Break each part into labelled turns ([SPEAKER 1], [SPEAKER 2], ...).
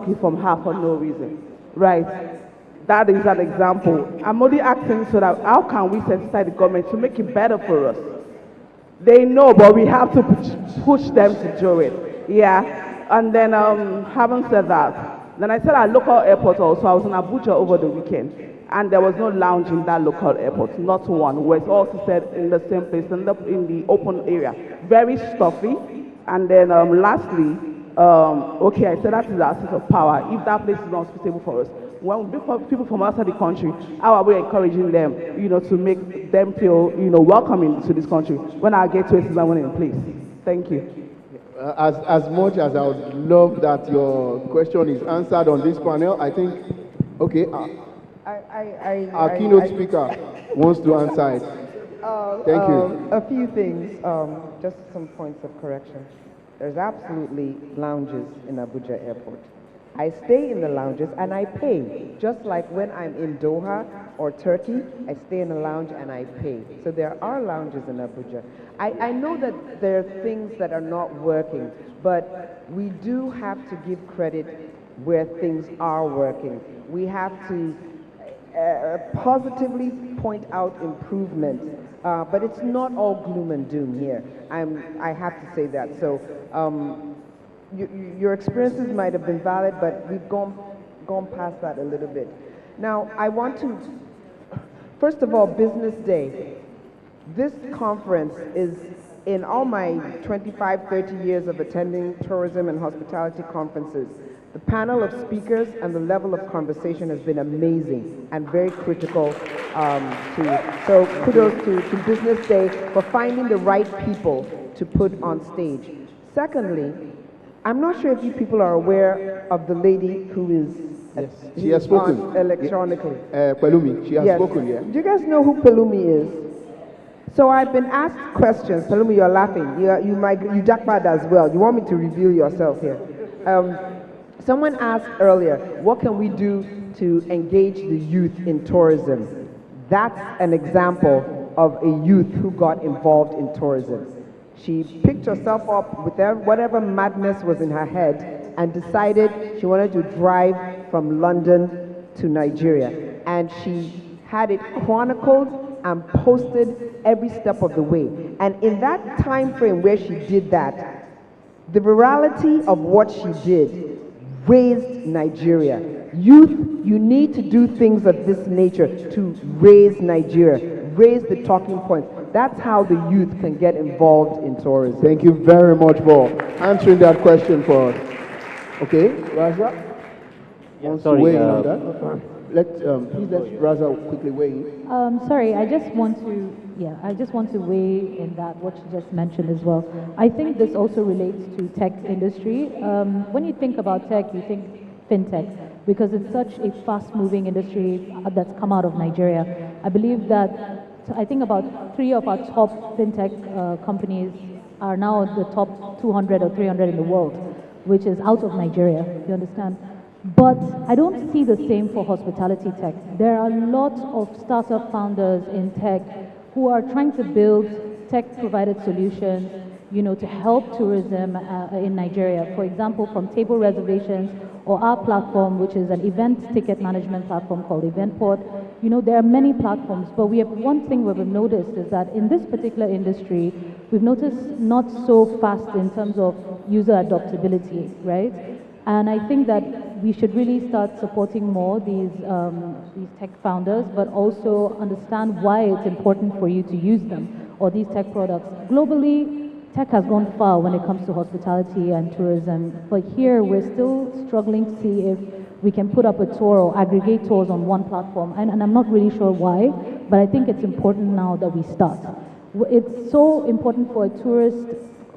[SPEAKER 1] taking from her for no reason, right? That is an example. I'm only asking so that how can we sensitize the government to make it better for us? They know, but we have to push them to do it. Yeah. And then, having said that, then I said at local airport also. I was in Abuja over the weekend, and there was no lounge in that local airport, not one. Where it's also said in the same place, in the open area, very stuffy. And then, lastly, okay, I said that is our sense of power. If that place is not suitable for us, when people from outside the country, how are we encouraging them, to make them feel, welcoming to this country when our gateway is not in place? Thank you.
[SPEAKER 2] As much as I would love that your question is answered on this panel, I think, okay, our keynote speaker wants to answer it. Thank you.
[SPEAKER 3] A few things, just some points of correction. There's absolutely lounges in Abuja Airport. I stay in the lounges and I pay. Just like when I'm in Doha or Turkey, I stay in a lounge and I pay. So there are lounges in Abuja. I know that there are things that are not working, but we do have to give credit where things are working. We have to positively point out improvement, but it's not all gloom and doom here. I have to say that. So your experiences might have been valid, but we've gone past that a little bit. Now, I want to, first of all, Business Day. This conference is, in all my 25, 30 years of attending tourism and hospitality conferences, the panel of speakers and the level of conversation has been amazing and very critical. So kudos to Business Day for finding the right people to put on stage. Secondly, I'm not sure if you people are aware of the lady who is
[SPEAKER 2] she has spoken
[SPEAKER 3] electronically.
[SPEAKER 2] Pelumi, she has spoken, yeah.
[SPEAKER 3] Do you guys know who Pelumi is? So I've been asked questions. Pelumi, you're laughing. You jackpot as well. You want me to reveal yourself here? Someone asked earlier, what can we do to engage the youth in tourism? That's an example of a youth who got involved in tourism. She picked herself up with whatever madness was in her head and decided she wanted to drive from London to Nigeria. And she had it chronicled and posted every step of the way. And in that time frame where she did that, the virality of what she did raised Nigeria. Youth, you need to do things of this nature to raise Nigeria, raise the talking points. That's how the youth can get involved in tourism.
[SPEAKER 2] Thank you very much for answering that question for us. Okay, Raza?
[SPEAKER 4] Yeah, sorry,
[SPEAKER 2] weigh in on that? Please let Raza quickly weigh in.
[SPEAKER 5] Sorry, I just want to weigh in that what you just mentioned as well. I think this also relates to tech industry. When you think about tech, you think fintech, because it's such a fast-moving industry that's come out of Nigeria. I believe that I think about 3 of our top fintech companies are now the top 200 or 300 in the world, which is out of Nigeria. You understand? But I don't see the same for hospitality tech. There are lots of startup founders in tech who are trying to build tech-provided solutions, to help tourism in Nigeria. For example, from table reservations or our platform, which is an event ticket management platform called Eventporte. There are many platforms, but one thing we've noticed is that in this particular industry, we've noticed not so fast in terms of user adoptability, right? And I think that we should really start supporting more these tech founders, but also understand why it's important for you to use them or these tech products. Globally, tech has gone far when it comes to hospitality and tourism, but here we're still struggling to see if we can put up a tour or aggregate tours on one platform, and I'm not really sure why, but I think it's important now that we start. It's so important for a tourist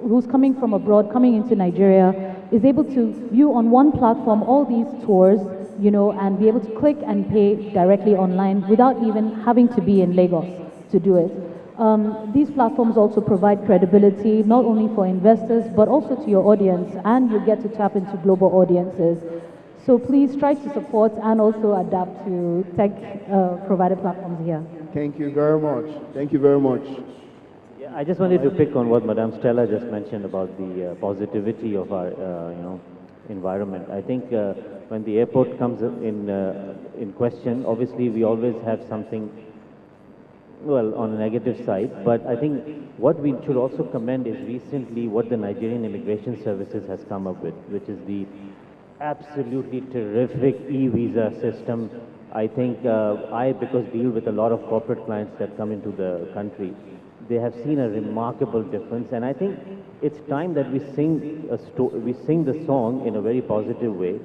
[SPEAKER 5] who's coming from abroad, coming into Nigeria, is able to view on one platform all these tours, and be able to click and pay directly online without even having to be in Lagos to do it. These platforms also provide credibility, not only for investors, but also to your audience, and you get to tap into global audiences. So please try to support and also adapt to tech provided platforms here.
[SPEAKER 2] Thank you very much. Thank you very much.
[SPEAKER 4] Yeah, I just wanted to pick on what Madame Stella just mentioned about the positivity of our, environment. I think when the airport comes in question, obviously we always have something, well, on a negative side, but I think what we should also commend is recently what the Nigerian Immigration Services has come up with, which is the absolutely terrific e-visa system. I think because deal with a lot of corporate clients that come into the country, they have seen a remarkable difference, and I think it's time that we sing the song in a very positive way.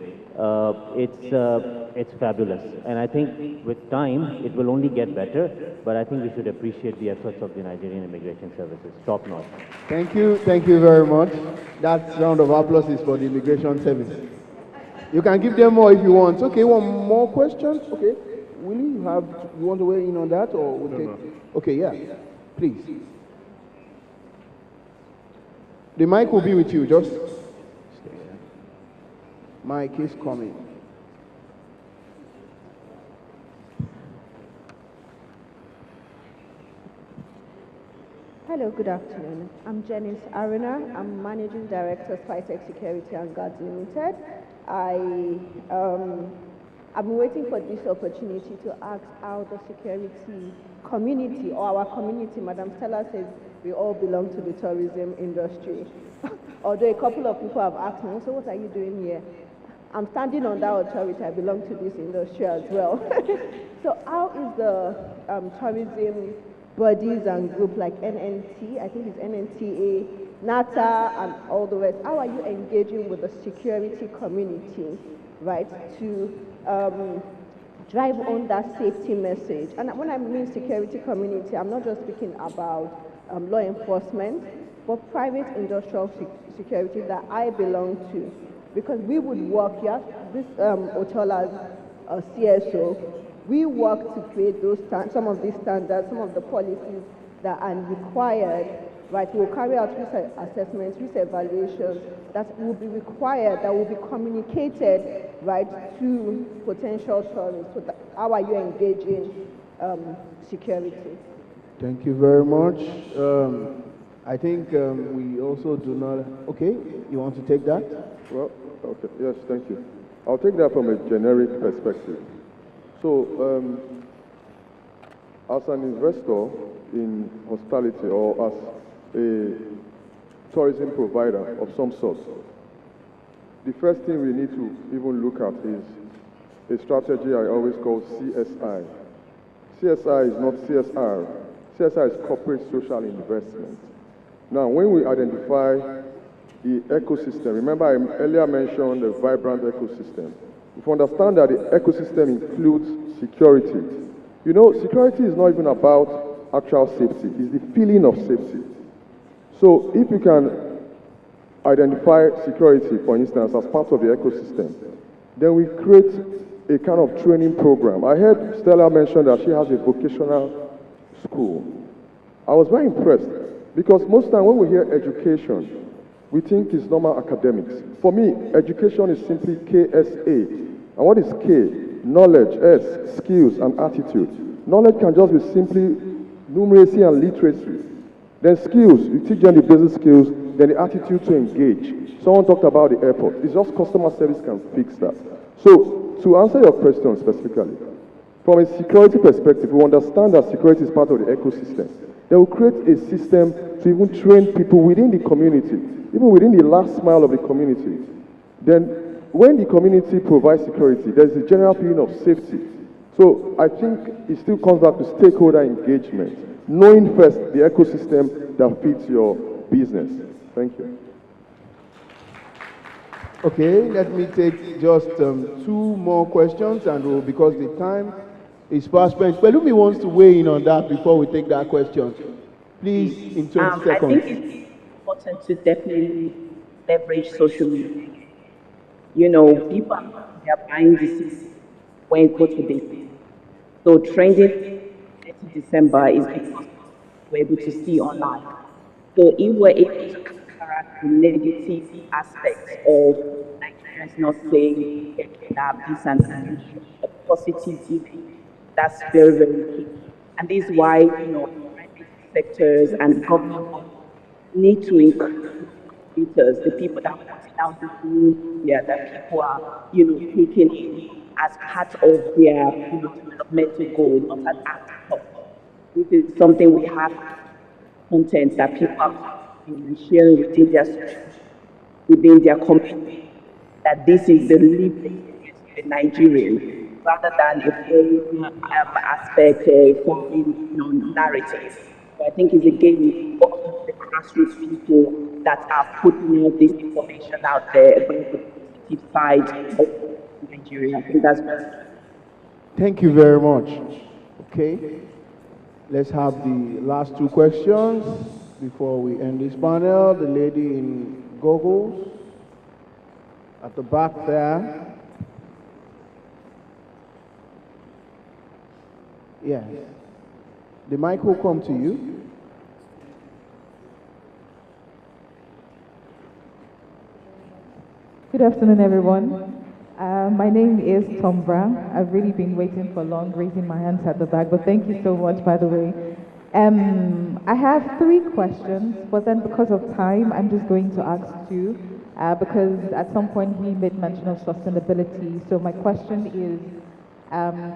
[SPEAKER 4] It's fabulous, and I think with time it will only get better. But I think we should appreciate the efforts of the Nigerian Immigration Services. Top notch.
[SPEAKER 2] Thank you very much. That round of applause is for the Immigration Service. You can give them more if you want. Okay, one more question. Okay, Willie, you want to weigh in on that, or we'll take? Okay, yeah, please. The mic will be with you. Just stay there. Mic is coming.
[SPEAKER 6] Hello, good afternoon. I'm Janice Aruna. I'm Managing Director of Spitech Security and Guards Limited. I've been waiting for this opportunity to ask how the security community, or our community, Madam Stella says we all belong to the tourism industry. Although a couple of people have asked me, so what are you doing here? I'm standing on that authority. I belong to this industry as well. So how is the tourism bodies and group like NNT, I think it's NNTA, NATA, and all the rest, how are you engaging with the security community, right, to drive on that safety message? And when I mean security community, I'm not just speaking about law enforcement, but private industrial security that I belong to. Because we would work, yeah, this hotel as a CSO, we work to create those some of these standards, some of the policies that are required, right? We'll carry out risk assessments, risk evaluations that will be required, that will be communicated, right, to potential tourists. So how are you engaging security?
[SPEAKER 2] Thank you very much. I think we also do not. Okay, you want to take that?
[SPEAKER 7] Well, okay. Yes, thank you. I'll take that from a generic perspective. So, as an investor in hospitality or as a tourism provider of some sort, the first thing we need to even look at is a strategy I always call CSI. CSI is not CSR. CSI is corporate social investment. Now, when we identify the ecosystem, remember I earlier mentioned the vibrant ecosystem. If you understand that the ecosystem includes security, you know, security is not even about actual safety, it's the feeling of safety. So if you can identify security, for instance, as part of the ecosystem, then we create a kind of training program. I heard Stella mention that she has a vocational school. I was very impressed because most time when we hear education, we think it's normal academics. For me, education is simply KSA. And what is K? Knowledge, S, skills, and attitude. Knowledge can just be simply numeracy and literacy. Then skills, you teach them the basic skills, then the attitude to engage. Someone talked about the airport. It's just customer service can fix that. So, to answer your question specifically, from a security perspective, we understand that security is part of the ecosystem. Then we create a system to even train people within the community, even within the last mile of the community. Then, when the community provides security, there's a general feeling of safety. So, I think it still comes back to stakeholder engagement, knowing first the ecosystem that fits your business. Thank you.
[SPEAKER 2] Okay, let me take just 2 more questions, and because the time is fast spent. Pelumi wants to weigh in on that before we take that question. Please, in 20 seconds.
[SPEAKER 8] I think it's important to definitely leverage social media. You know, people they are buying disease when you go to this. So trending 30 December is because we're able to see online. So if we're able to counteract the negative aspects of Nigerians not saying that this and that, a positive giving, that's very, very key. And this is why, you know, private sectors and government need to increase contributors, the people that are putting out the food, yeah, that people are, taking in as part of their, developmental goal, not an afterthought. This is something we have content that people are sharing within their within their community, that this is the lived experience of a Nigerian, rather than a foreign aspect or foreign narrative. So I think it's again also the grassroots people that are putting all this information out there about the positive side of Nigeria. I think that's what.
[SPEAKER 2] Thank you very much. Okay, let's have the last two questions before we end this panel. The lady in goggles at the back there. Yes. The mic will come to you.
[SPEAKER 9] Good afternoon, everyone. My name is Tombra. I've really been waiting for long, raising my hands at the back, but thank you so much, by the way. I have 3 questions, but then because of time, I'm just going to ask 2, because at some point we made mention of sustainability. So my question is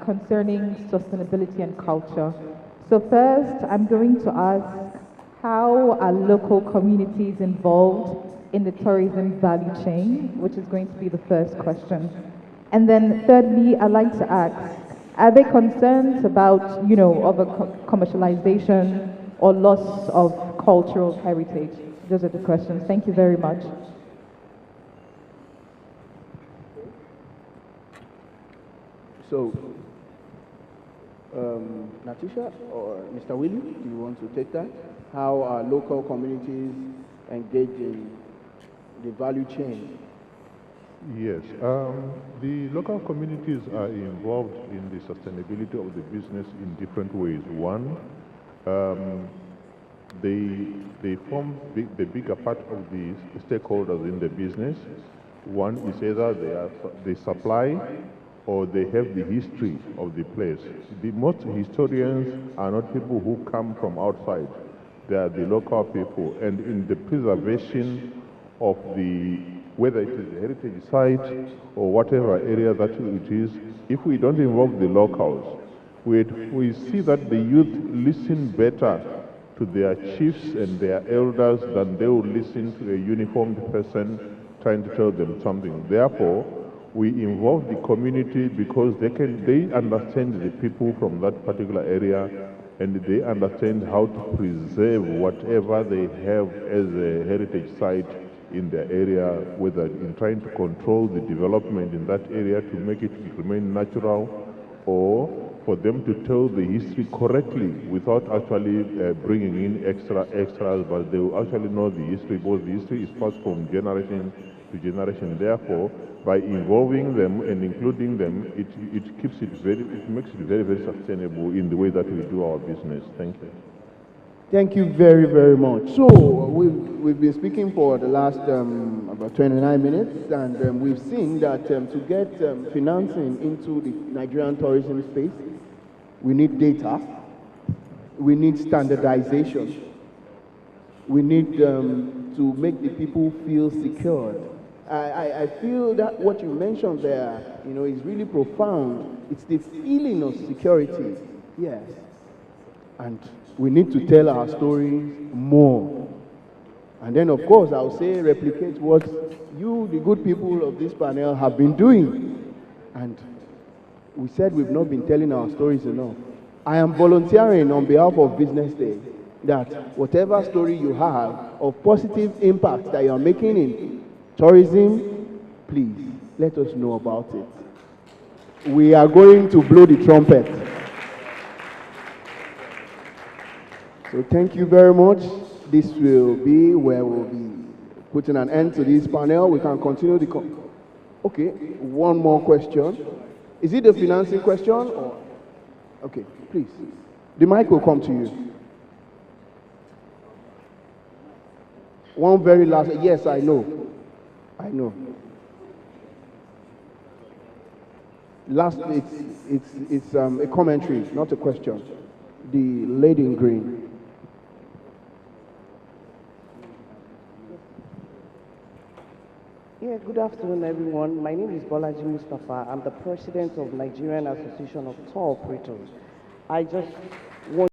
[SPEAKER 9] concerning sustainability and culture. So first, I'm going to ask, how are local communities involved in the tourism value chain, which is going to be the first question. And then thirdly, I'd like to ask, are there concerns about, over commercialization or loss of cultural heritage? Those are the questions. Thank you very much.
[SPEAKER 2] So, Natisha or Mr. Willie, do you want to take that? How are local communities engaged in the value chain?
[SPEAKER 10] Yes, the local communities are involved in the sustainability of the business in different ways. One, they form the bigger part of the stakeholders in the business. One is either they supply or they have the history of the place. The most historians are not people who come from outside. They are the local people, and in the preservation of whether it is a heritage site or whatever area that it is, if we don't involve the locals, we see that the youth listen better to their chiefs and their elders than they will listen to a uniformed person trying to tell them something. Therefore, we involve the community because they understand the people from that particular area, and they understand how to preserve whatever they have as a heritage site in their area, whether in trying to control the development in that area to make it remain natural, or for them to tell the history correctly without actually bringing in extras, but they will actually know the history, because the history is passed from generation to generation. Therefore, by involving them and including them, it makes it very, very sustainable in the way that we do our business. Thank you.
[SPEAKER 2] Thank you very, very much. So we've been speaking for the last about 29 minutes, and we've seen that to get financing into the Nigerian tourism space, we need data, we need standardization, we need to make the people feel secured. I feel that what you mentioned there, is really profound. It's the feeling of security, yes, and we need to tell our stories more. And then, of course, I'll say replicate what you, the good people of this panel, have been doing. And we said we've not been telling our stories enough. I am volunteering on behalf of Business Day that whatever story you have of positive impact that you are making in tourism, please let us know about it. We are going to blow the trumpet. So thank you very much. This will be where we'll be putting an end to this panel. We can continue okay, one more question. Is it a financing question or? Okay, please. The mic will come to you. One very last, yes, I know. Last, it's a commentary, not a question. The lady in green.
[SPEAKER 11] Yeah, good afternoon, everyone. My name is Bolaji Mustafa. I'm the president of Nigerian Association of Tour Operators. I just want